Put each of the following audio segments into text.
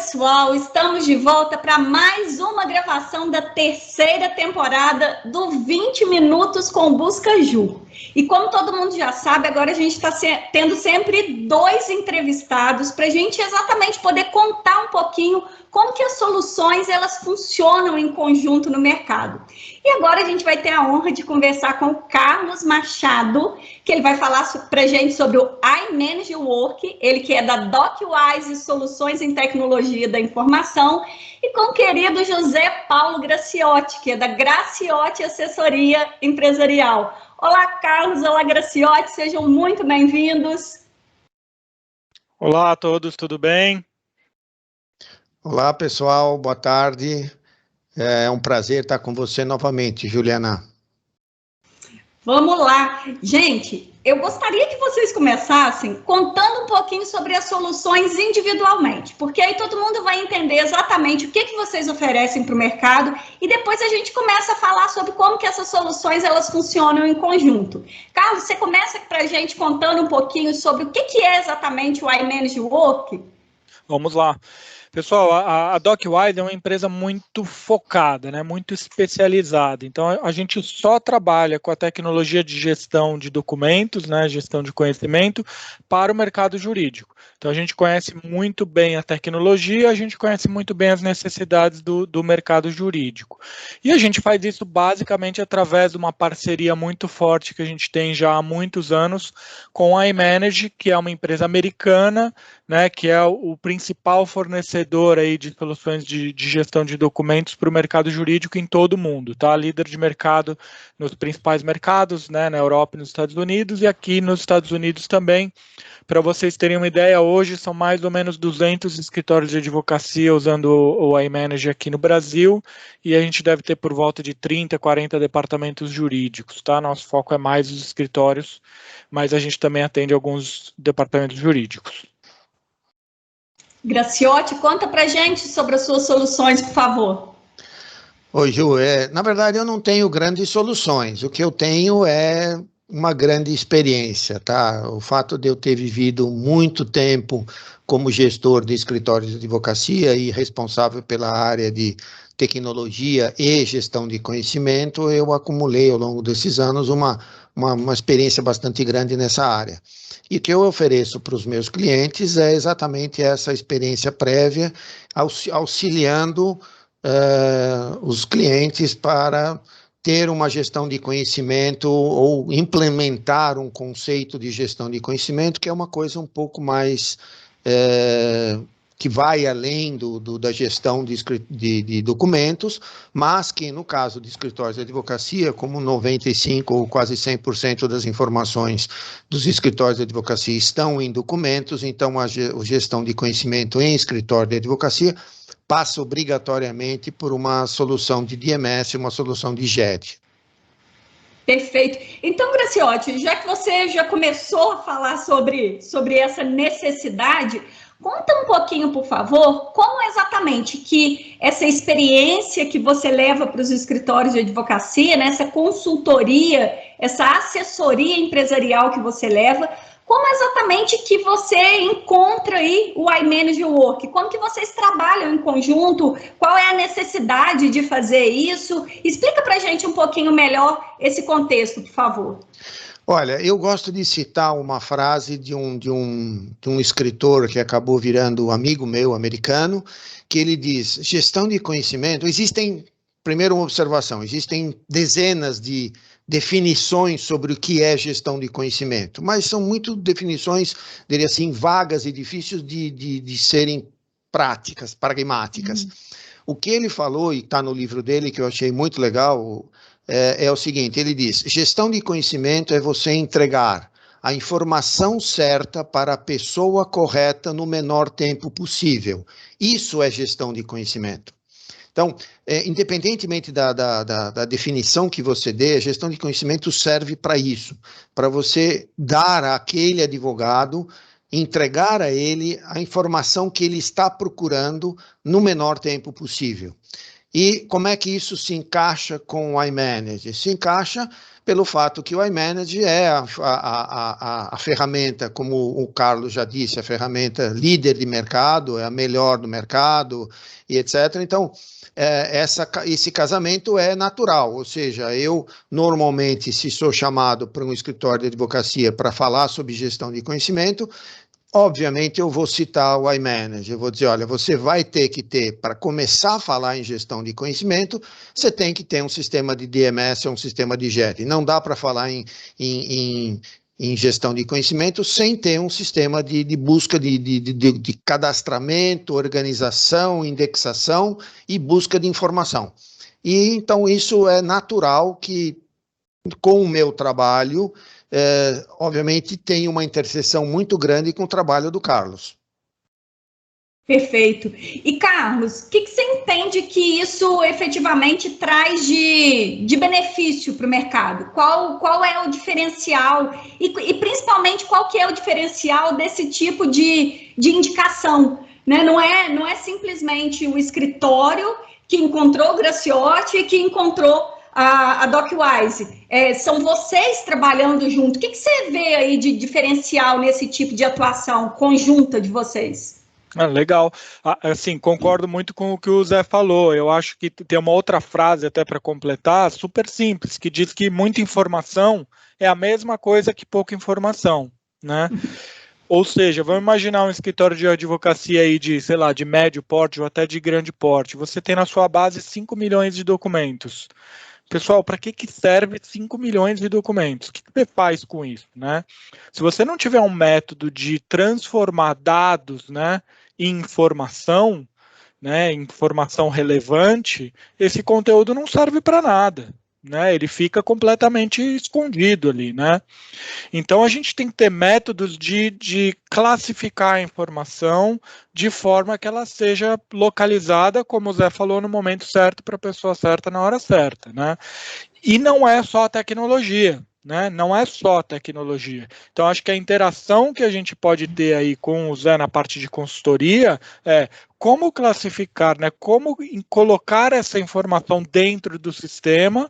pessoal, estamos de volta para mais uma gravação da terceira temporada do 20 Minutos com Busca Ju. E como todo mundo já sabe, agora a gente está tendo sempre 2 entrevistados para a gente exatamente poder contar um pouquinho como que as soluções elas funcionam em conjunto no mercado. E agora a gente vai ter a honra de conversar com o Carlos Machado, que ele vai falar para a gente sobre o iManage Work, ele que é da DocWise Soluções em Tecnologia da Informação, e com o querido José Paulo Graciotti, que é da Graciotti Assessoria Empresarial. Olá, Carlos, olá, Graciotti, sejam muito bem-vindos. Olá a todos, tudo bem? Olá, pessoal, boa tarde. É um prazer estar com você novamente, Juliana. Vamos lá. Gente, eu gostaria que vocês começassem contando um pouquinho sobre as soluções individualmente, porque aí todo mundo vai entender exatamente o que vocês oferecem para o mercado e depois a gente começa a falar sobre como que essas soluções elas funcionam em conjunto. Carlos, você começa para a gente contando um pouquinho sobre o que é exatamente o iManage Work? Vamos lá. Pessoal, a DocWise é uma empresa muito focada, né, muito especializada. Então, a gente só trabalha com a tecnologia de gestão de documentos, né, gestão de conhecimento, para o mercado jurídico. Então, a gente conhece muito bem a tecnologia, a gente conhece muito bem as necessidades do mercado jurídico. E a gente faz isso basicamente através de uma parceria muito forte que a gente tem já há muitos anos com a iManage, que é uma empresa americana, né, que é o principal fornecedor aí de soluções de gestão de documentos para o mercado jurídico em todo o mundo, tá? Líder de mercado nos principais mercados, né, na Europa e nos Estados Unidos, e aqui nos Estados Unidos também. Para vocês terem uma ideia, hoje são mais ou menos 200 escritórios de advocacia usando o iManage aqui no Brasil, e a gente deve ter por volta de 30, 40 departamentos jurídicos, tá? Nosso foco é mais os escritórios, mas a gente também atende alguns departamentos jurídicos. Graciotti, conta pra gente sobre as suas soluções, por favor. Oi, Ju, na verdade eu não tenho grandes soluções, o que eu tenho é uma grande experiência, tá? O fato de eu ter vivido muito tempo como gestor de escritórios de advocacia e responsável pela área de tecnologia e gestão de conhecimento, eu acumulei ao longo desses anos uma experiência bastante grande nessa área. E o que eu ofereço para os meus clientes é exatamente essa experiência prévia, auxiliando os clientes para ter uma gestão de conhecimento ou implementar um conceito de gestão de conhecimento, que é uma coisa um pouco mais que vai além da gestão de documentos, mas que no caso de escritórios de advocacia, como 95% ou quase 100% das informações dos escritórios de advocacia estão em documentos, então a gestão de conhecimento em escritório de advocacia passa obrigatoriamente por uma solução de DMS, uma solução de GED. Perfeito. Então, Graciotti, já que você já começou a falar sobre essa necessidade, conta um pouquinho, por favor, como exatamente que essa experiência que você leva para os escritórios de advocacia, né, essa consultoria, essa assessoria empresarial que você leva, como exatamente que você encontra aí o iManage Work? Como que vocês trabalham em conjunto? Qual é a necessidade de fazer isso? Explica para a gente um pouquinho melhor esse contexto, por favor. Olha, eu gosto de citar uma frase de um escritor que acabou virando amigo meu, americano, que ele diz, gestão de conhecimento, primeiro uma observação, existem dezenas de definições sobre o que é gestão de conhecimento, mas são muito definições, diria assim, vagas e difíceis de serem práticas, pragmáticas. O que ele falou, e está no livro dele, que eu achei muito legal, é o seguinte, ele diz, gestão de conhecimento é você entregar a informação certa para a pessoa correta no menor tempo possível. Isso é gestão de conhecimento. Então, independentemente da definição que você dê, a gestão de conhecimento serve para isso, para você dar àquele advogado, entregar a ele a informação que ele está procurando no menor tempo possível. E como é que isso se encaixa com o iManage? Se encaixa pelo fato que o iManage é a ferramenta, como o Carlos já disse, a ferramenta líder de mercado, é a melhor do mercado, e etc. Então, esse casamento é natural, ou seja, eu normalmente, se sou chamado para um escritório de advocacia para falar sobre gestão de conhecimento, obviamente eu vou citar o iManage, eu vou dizer, olha, você vai ter que ter, para começar a falar em gestão de conhecimento, você tem que ter um sistema de DMS, um sistema de JET. Não dá para falar em gestão de conhecimento sem ter um sistema de busca de cadastramento, organização, indexação e busca de informação. E então isso é natural que com o meu trabalho, obviamente tem uma interseção muito grande com o trabalho do Carlos. Perfeito. E, Carlos, o que você entende que isso efetivamente traz de benefício para o mercado? Qual é o diferencial? E principalmente, qual que é o diferencial desse tipo de indicação? Né? Não é simplesmente o escritório que encontrou o Graciotti e que encontrou a DocWise. São vocês trabalhando junto. O que você vê aí de diferencial nesse tipo de atuação conjunta de vocês? Legal. Assim, concordo muito com o que o Zé falou. Eu acho que tem uma outra frase até para completar, super simples, que diz que muita informação é a mesma coisa que pouca informação, né? Ou seja, vamos imaginar um escritório de advocacia aí de, sei lá, de médio porte ou até de grande porte. Você tem na sua base 5 milhões de documentos. Pessoal, para que serve 5 milhões de documentos? O que você faz com isso, né? Se você não tiver um método de transformar dados, né, em informação, né, informação relevante, esse conteúdo não serve para nada, né? Ele fica completamente escondido ali, né? Então, a gente tem que ter métodos de classificar a informação de forma que ela seja localizada, como o Zé falou, no momento certo, para a pessoa certa, na hora certa, né? E não é só a tecnologia, né? Não é só a tecnologia. Então, acho que a interação que a gente pode ter aí com o Zé na parte de consultoria é como classificar, né? Como colocar essa informação dentro do sistema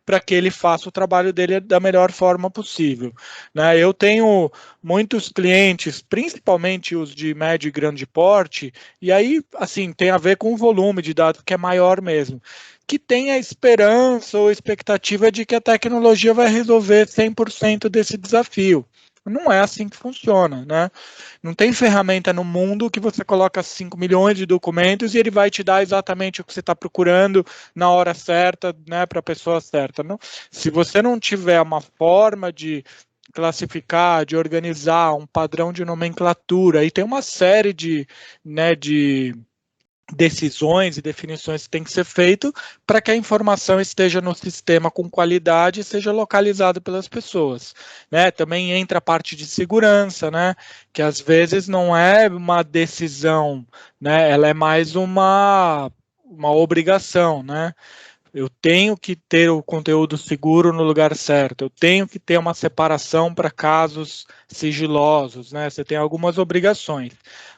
para que ele faça o trabalho dele da melhor forma possível, né? Eu tenho muitos clientes, principalmente os de médio e grande porte, e aí, assim, tem a ver com o volume de dados que é maior mesmo, que tem a esperança ou expectativa de que a tecnologia vai resolver 100% desse desafio. Não é assim que funciona, né? Não tem ferramenta no mundo que você coloca 5 milhões de documentos e ele vai te dar exatamente o que você está procurando na hora certa, né, para a pessoa certa. Não, se você não tiver uma forma de classificar, de organizar um padrão de nomenclatura, e tem uma série de decisões e definições que tem que ser feito para que a informação esteja no sistema com qualidade e seja localizada pelas pessoas, né? Também entra a parte de segurança, né? Que às vezes não é uma decisão, né? Ela é mais uma obrigação, né? Eu tenho que ter o conteúdo seguro no lugar certo, eu tenho que ter uma separação para casos sigilosos, né? Você tem algumas obrigações.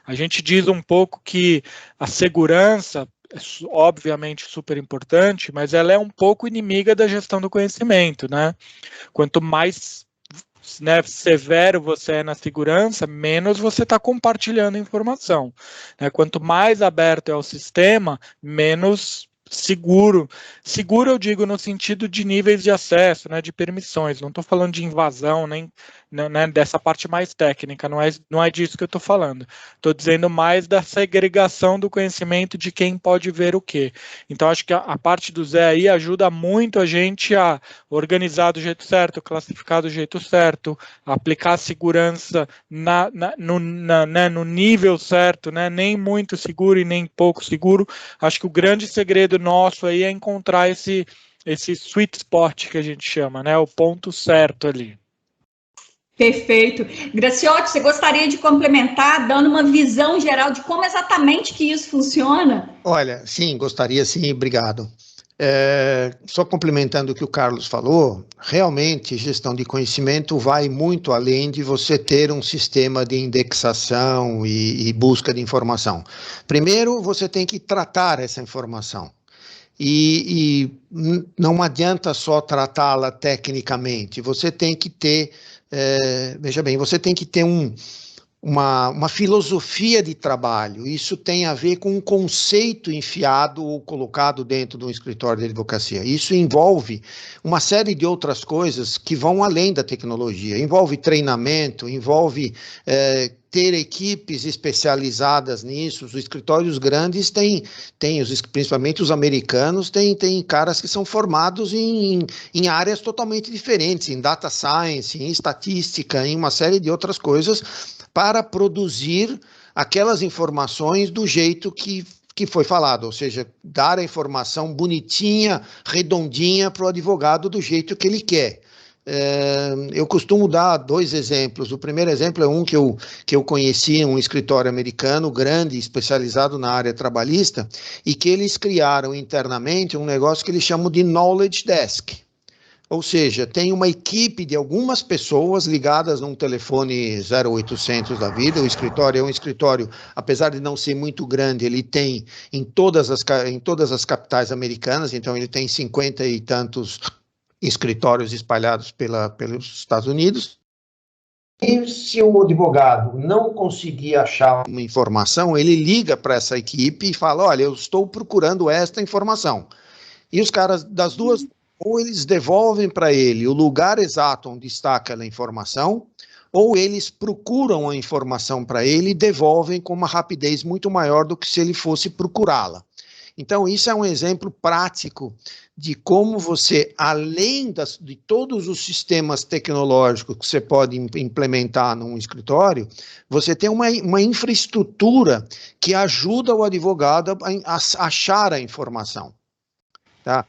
A gente diz um pouco que a segurança é obviamente super importante, mas ela é um pouco inimiga da gestão do conhecimento, né? Quanto mais, né, severo você é na segurança, menos você está compartilhando informação, né? Quanto mais aberto é o sistema, menos seguro eu digo no sentido de níveis de acesso, né, de permissões, não estou falando de invasão, nem, né, dessa parte mais técnica, não é disso que eu estou falando, estou dizendo mais da segregação do conhecimento de quem pode ver o quê. Então acho que a parte do Zé aí ajuda muito a gente a organizar do jeito certo, classificar do jeito certo, aplicar a segurança no nível certo, né, nem muito seguro e nem pouco seguro. Acho que o grande segredo nosso aí é encontrar esse sweet spot que a gente chama, né? O ponto certo ali. Perfeito. Graciotti, você gostaria de complementar, dando uma visão geral de como exatamente que isso funciona? Olha, sim, gostaria sim, obrigado. Só complementando o que o Carlos falou, realmente gestão de conhecimento vai muito além de você ter um sistema de indexação e busca de informação. Primeiro, você tem que tratar essa informação. não adianta só tratá-la tecnicamente, você tem que ter, veja bem, você tem que ter uma filosofia de trabalho. Isso tem a ver com um conceito enfiado ou colocado dentro de um escritório de advocacia. Isso envolve uma série de outras coisas que vão além da tecnologia. Envolve treinamento, envolve ter equipes especializadas nisso. Os escritórios grandes têm principalmente os americanos, têm caras que são formados em áreas totalmente diferentes, em data science, em estatística, em uma série de outras coisas, para produzir aquelas informações do jeito que foi falado, ou seja, dar a informação bonitinha, redondinha para o advogado do jeito que ele quer. Eu costumo dar 2 exemplos. O primeiro exemplo é um que eu conheci, um escritório americano grande, especializado na área trabalhista, e que eles criaram internamente um negócio que eles chamam de Knowledge Desk. Ou seja, tem uma equipe de algumas pessoas ligadas num telefone 0800 da vida. O escritório é um escritório, apesar de não ser muito grande, ele tem em todas as capitais americanas, então ele tem 50 e tantos escritórios espalhados pelos Estados Unidos. E se o advogado não conseguir achar uma informação, ele liga para essa equipe e fala: olha, eu estou procurando esta informação. E os caras das duas, ou eles devolvem para ele o lugar exato onde está aquela informação, ou eles procuram a informação para ele e devolvem com uma rapidez muito maior do que se ele fosse procurá-la. Então, isso é um exemplo prático de como você, além de todos os sistemas tecnológicos que você pode implementar num escritório, você tem uma infraestrutura que ajuda o advogado a achar a informação. Tá?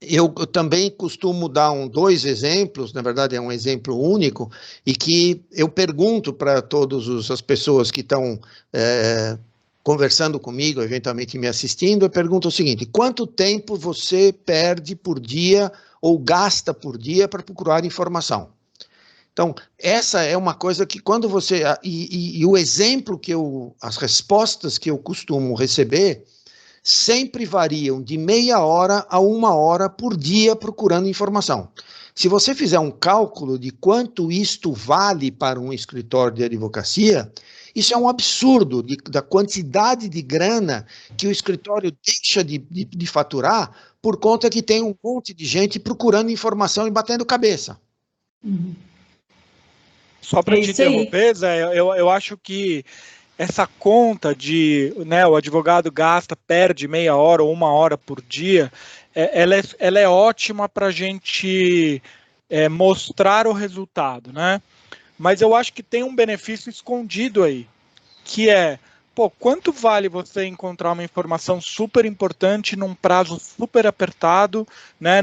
Eu também costumo dar 2 exemplos, na verdade é um exemplo único, e que eu pergunto para todas as pessoas que estão conversando comigo, eventualmente me assistindo, eu pergunto o seguinte: quanto tempo você perde por dia ou gasta por dia para procurar informação? Então, essa é uma coisa que quando você... E o exemplo as respostas que eu costumo receber sempre variam de meia hora a 1 hora por dia procurando informação. Se você fizer um cálculo de quanto isto vale para um escritório de advocacia, isso é um absurdo da quantidade de grana que o escritório deixa de faturar por conta que tem um monte de gente procurando informação e batendo cabeça. Uhum. Só para te interromper, Zé, eu acho que essa conta de, né, o advogado perde meia hora ou 1 hora por dia, ela é ótima para a gente mostrar o resultado, né? Mas eu acho que tem um benefício escondido aí, que é, quanto vale você encontrar uma informação super importante num prazo super apertado, né?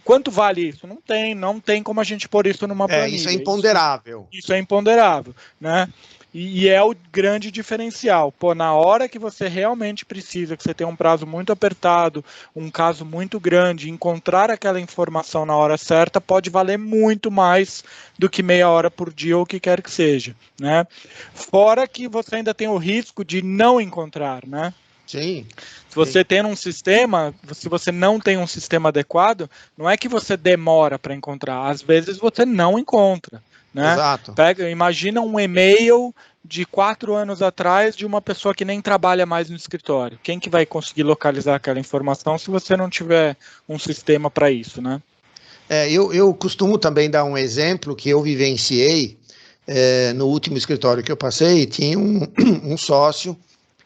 Quanto vale isso? Não tem como a gente pôr isso numa planilha. Isso é imponderável. Isso é imponderável, né? E é o grande diferencial. Na hora que você realmente precisa, que você tem um prazo muito apertado, um caso muito grande, encontrar aquela informação na hora certa pode valer muito mais do que meia hora por dia ou o que quer que seja, né? Fora que você ainda tem o risco de não encontrar, né? Sim. Se você tem um sistema, se você não tem um sistema adequado, não é que você demora para encontrar, às vezes você não encontra. Né? Exato. Imagina um e-mail de 4 anos atrás de uma pessoa que nem trabalha mais no escritório. Quem que vai conseguir localizar aquela informação se você não tiver um sistema para isso, né? Eu costumo também dar um exemplo que eu vivenciei no último escritório que eu passei. Tinha um sócio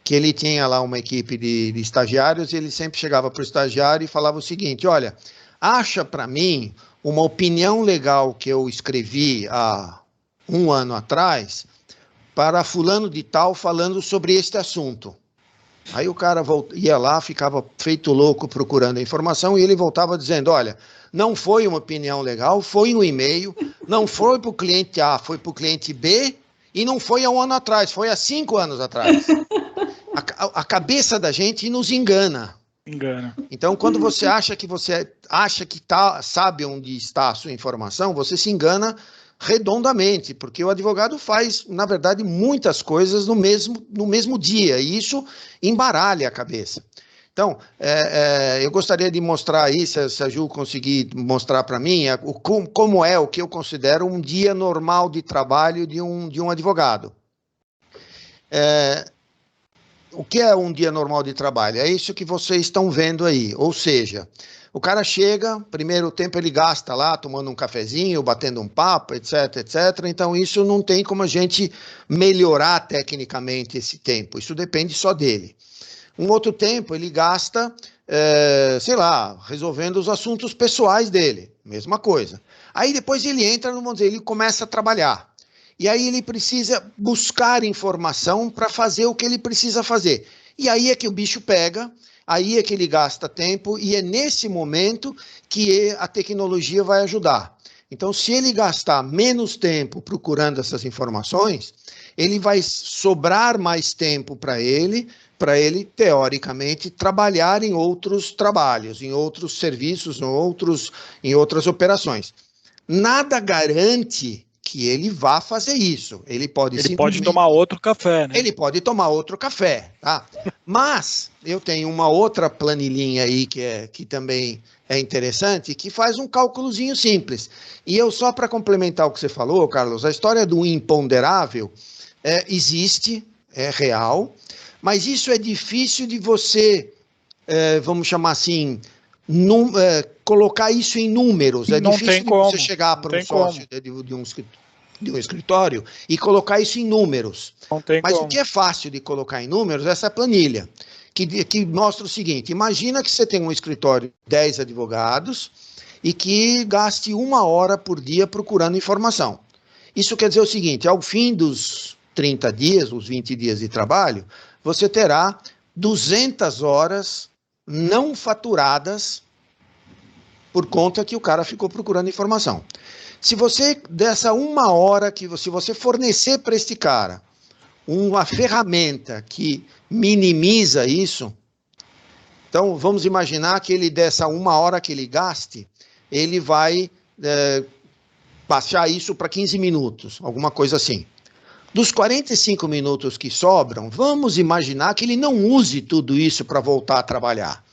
que ele tinha lá uma equipe de estagiários e ele sempre chegava para o estagiário e falava o seguinte: olha, acha para mim uma opinião legal que eu escrevi há 1 ano atrás para fulano de tal falando sobre este assunto. Aí o cara ia lá, ficava feito louco procurando a informação e ele voltava dizendo: olha, não foi uma opinião legal, foi um e-mail, não foi para o cliente A, foi para o cliente B e não foi há 1 ano atrás, foi há 5 anos atrás. A cabeça da gente nos engana. Então, quando você acha que sabe onde está a sua informação, você se engana redondamente, porque o advogado faz, na verdade, muitas coisas no mesmo dia, e isso embaralha a cabeça. Então, eu gostaria de mostrar aí, se a Ju conseguir mostrar para mim, como é o que eu considero um dia normal de trabalho de um advogado. O que é um dia normal de trabalho? É isso que vocês estão vendo aí, ou seja, o cara chega, primeiro tempo ele gasta lá, tomando um cafezinho, batendo um papo, etc, etc, então isso não tem como a gente melhorar tecnicamente esse tempo, isso depende só dele. Um outro tempo ele gasta, sei lá, resolvendo os assuntos pessoais dele, mesma coisa. Aí depois ele entra, vamos dizer, ele começa a trabalhar. E aí ele precisa buscar informação para fazer o que ele precisa fazer. E aí é que o bicho pega, aí é que ele gasta tempo, e é nesse momento que a tecnologia vai ajudar. Então, se ele gastar menos tempo procurando essas informações, ele vai sobrar mais tempo para ele, teoricamente, trabalhar em outros trabalhos, em outros serviços, em outras operações. Nada garante que ele vá fazer isso. Ele pode tomar outro café, né? Ele pode tomar outro café, tá? Mas eu tenho uma outra planilhinha aí que também é interessante, que faz um cálculozinho simples. E eu, só para complementar o que você falou, Carlos, a história do imponderável existe, é real, mas isso é difícil de você, vamos chamar assim, colocar isso em números. É difícil de você chegar para um sócio de um escritório e colocar isso em números. Mas o que é fácil de colocar em números é essa planilha, que mostra o seguinte: imagina que você tem um escritório de 10 advogados e que gaste 1 hora por dia procurando informação. Isso quer dizer o seguinte: ao fim dos 30 dias, os 20 dias de trabalho, você terá 200 horas não faturadas por conta que o cara ficou procurando informação. Se você, dessa 1 hora se você fornecer para este cara uma ferramenta que minimiza isso, então vamos imaginar que ele, dessa 1 hora que ele gaste, ele vai baixar isso para 15 minutos, alguma coisa assim. Dos 45 minutos que sobram, vamos imaginar que ele não use tudo isso para voltar a trabalhar.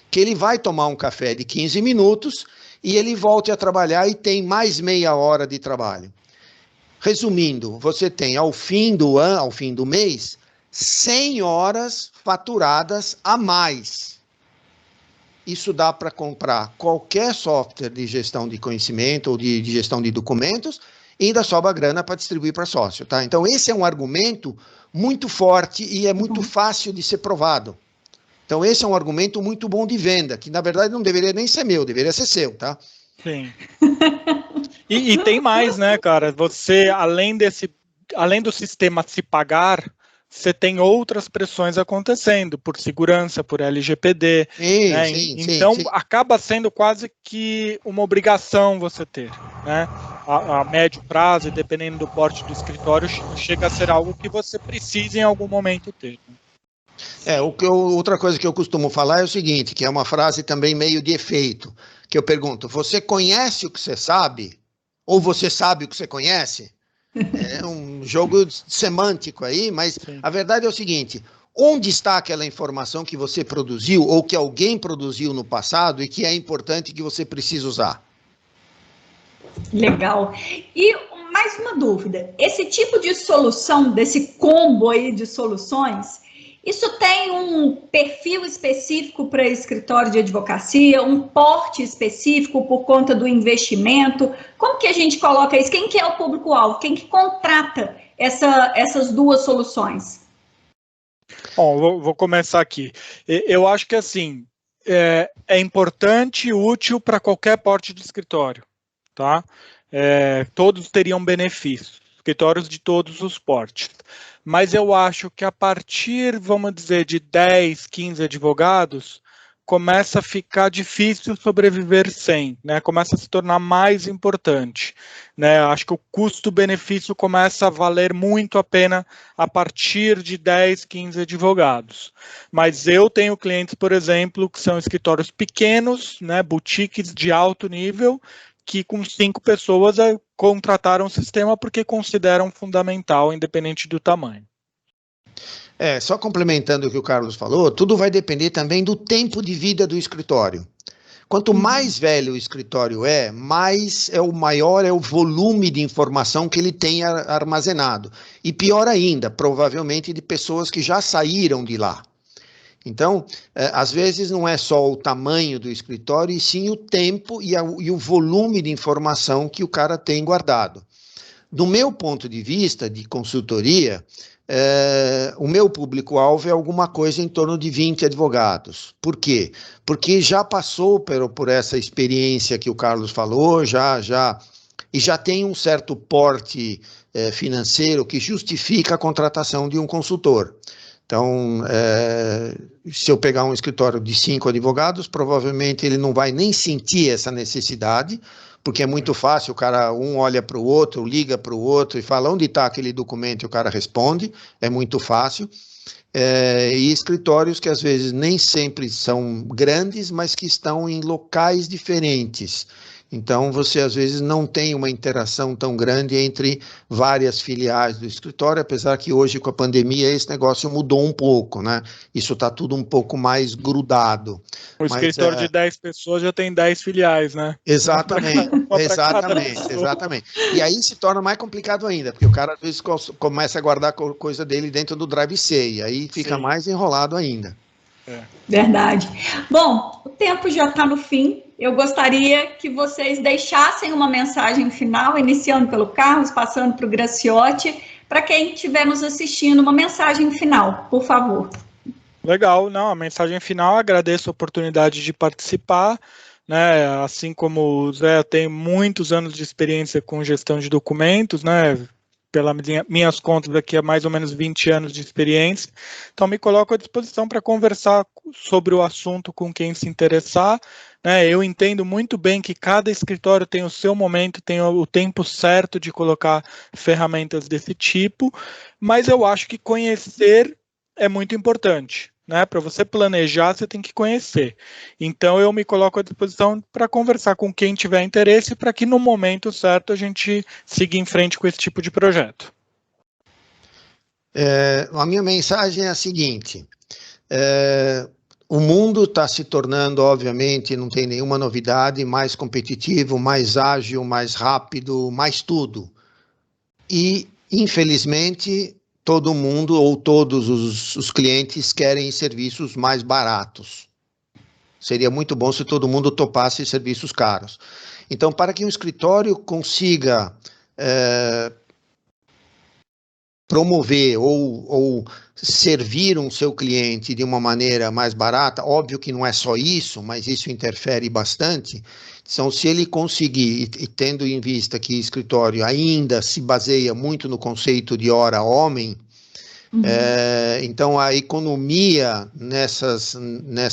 Que ele vai tomar um café de 15 minutos e ele volte a trabalhar e tem mais meia hora de trabalho. Resumindo, você tem ao fim do mês, 100 horas faturadas a mais. Isso dá para comprar qualquer software de gestão de conhecimento ou de gestão de documentos e ainda sobra grana para distribuir para sócio, tá? Então esse é um argumento muito forte e é muito fácil de ser provado. Então esse é um argumento muito bom de venda, que na verdade não deveria nem ser meu, deveria ser seu, tá? Sim. E tem mais, né, cara? Você, além do sistema se pagar, você tem outras pressões acontecendo, por segurança, por LGPD. Sim, né? sim, então, sim. acaba sendo quase que uma obrigação você ter, né? A médio prazo, dependendo do porte do escritório, chega a ser algo que você precisa em algum momento ter. Outra coisa que eu costumo falar é o seguinte, que é uma frase também meio de efeito, que eu pergunto: você conhece o que você sabe? Ou você sabe o que você conhece? É um jogo semântico aí, mas sim, a verdade é o seguinte: onde está aquela informação que você produziu ou que alguém produziu no passado e que é importante, que você precisa usar? Legal. E mais uma dúvida: esse tipo de solução, desse combo aí de soluções, isso tem um perfil específico para escritório de advocacia, um porte específico por conta do investimento? Como que a gente coloca isso? Quem que é o público-alvo? Quem que contrata essas duas soluções? Bom, vou começar aqui. Eu acho que assim, é importante e útil para qualquer porte de escritório, tá? Todos teriam benefícios, escritórios de todos os portes. Mas eu acho que a partir, vamos dizer, de 10, 15 advogados, começa a ficar difícil sobreviver sem, né? Começa a se tornar mais importante, né? Acho que o custo-benefício começa a valer muito a pena a partir de 10, 15 advogados. Mas eu tenho clientes, por exemplo, que são escritórios pequenos, né? Boutiques de alto nível, que com 5 pessoas contrataram o sistema porque consideram fundamental, independente do tamanho. Só complementando o que o Carlos falou, tudo vai depender também do tempo de vida do escritório. Quanto mais velho o escritório mais maior é o volume de informação que ele tem armazenado. E pior ainda, provavelmente de pessoas que já saíram de lá. Então, às vezes não é só o tamanho do escritório, e sim o tempo e o volume de informação que o cara tem guardado. Do meu ponto de vista de consultoria, o meu público-alvo é alguma coisa em torno de 20 advogados. Por quê? Porque já passou por essa experiência que o Carlos falou, e já tem um certo porte financeiro que justifica a contratação de um consultor. Então, se eu pegar um escritório de 5 advogados, provavelmente ele não vai nem sentir essa necessidade, porque é muito fácil, o cara, um olha para o outro, liga para o outro e fala onde está aquele documento e o cara responde, é muito fácil. E escritórios que às vezes nem sempre são grandes, mas que estão em locais diferentes. Então, você às vezes não tem uma interação tão grande entre várias filiais do escritório, apesar que hoje com a pandemia esse negócio mudou um pouco, né? Isso está tudo um pouco mais grudado. O escritório de 10 pessoas já tem 10 filiais, né? Exatamente. E aí se torna mais complicado ainda, porque o cara às vezes começa a guardar coisa dele dentro do Drive-C, e aí fica mais enrolado ainda. Verdade. Bom, o tempo já está no fim. Eu gostaria que vocês deixassem uma mensagem final, iniciando pelo Carlos, passando para o Graciotti, para quem estiver nos assistindo, uma mensagem final, por favor. Legal, não, a mensagem final, agradeço a oportunidade de participar, né, assim como o Zé tem muitos anos de experiência com gestão de documentos, né, pelas minhas contas aqui há mais ou menos 20 anos de experiência, então me coloco à disposição para conversar sobre o assunto com quem se interessar, né, eu entendo muito bem que cada escritório tem o seu momento, tem o tempo certo de colocar ferramentas desse tipo, mas eu acho que conhecer é muito importante, né? Para você planejar, você tem que conhecer. Então, eu me coloco à disposição para conversar com quem tiver interesse, para que no momento certo a gente siga em frente com esse tipo de projeto. A minha mensagem é a seguinte: o mundo está se tornando, obviamente, não tem nenhuma novidade, mais competitivo, mais ágil, mais rápido, mais tudo. E, infelizmente, todo mundo ou todos os clientes querem serviços mais baratos. Seria muito bom se todo mundo topasse serviços caros. Então, para que um escritório consiga promover ou servir um seu cliente de uma maneira mais barata, óbvio que não é só isso, mas isso interfere bastante. Então, se ele conseguir, e tendo em vista que o escritório ainda se baseia muito no conceito de hora-homem, então a economia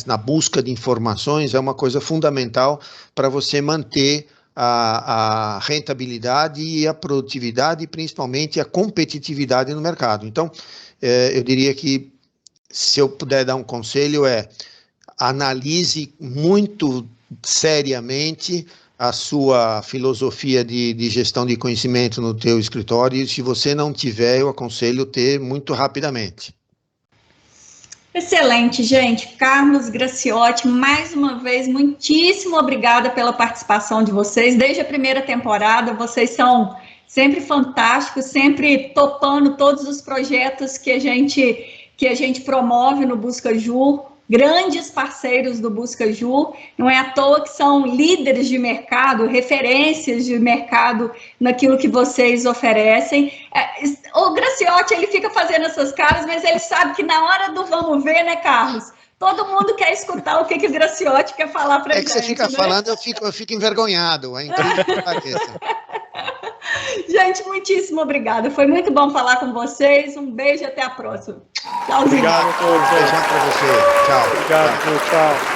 na busca de informações é uma coisa fundamental para você manter a rentabilidade e a produtividade e principalmente a competitividade no mercado. Então, eu diria que, se eu puder dar um conselho, analise muito seriamente a sua filosofia de gestão de conhecimento no teu escritório, e se você não tiver, eu aconselho ter muito rapidamente. Excelente, gente. Carlos Graciotti, mais uma vez, muitíssimo obrigada pela participação de vocês. Desde a primeira temporada, vocês são sempre fantásticos, sempre topando todos os projetos que a gente promove no BuscaJur. Grandes parceiros do BuscaJur, não é à toa que são líderes de mercado, referências de mercado naquilo que vocês oferecem. O Graciotti, ele fica fazendo essas caras, mas ele sabe que na hora do vamos ver, né, Carlos? Todo mundo quer escutar o que o Graciotti quer falar para a gente. É que você fica falando, eu fico envergonhado. É incrível que pareça. Gente, muitíssimo obrigada. Foi muito bom falar com vocês. Um beijo e até a próxima. Tchauzinho. Obrigado a todos. Beijão para você. Tchau. Obrigado. Tchau.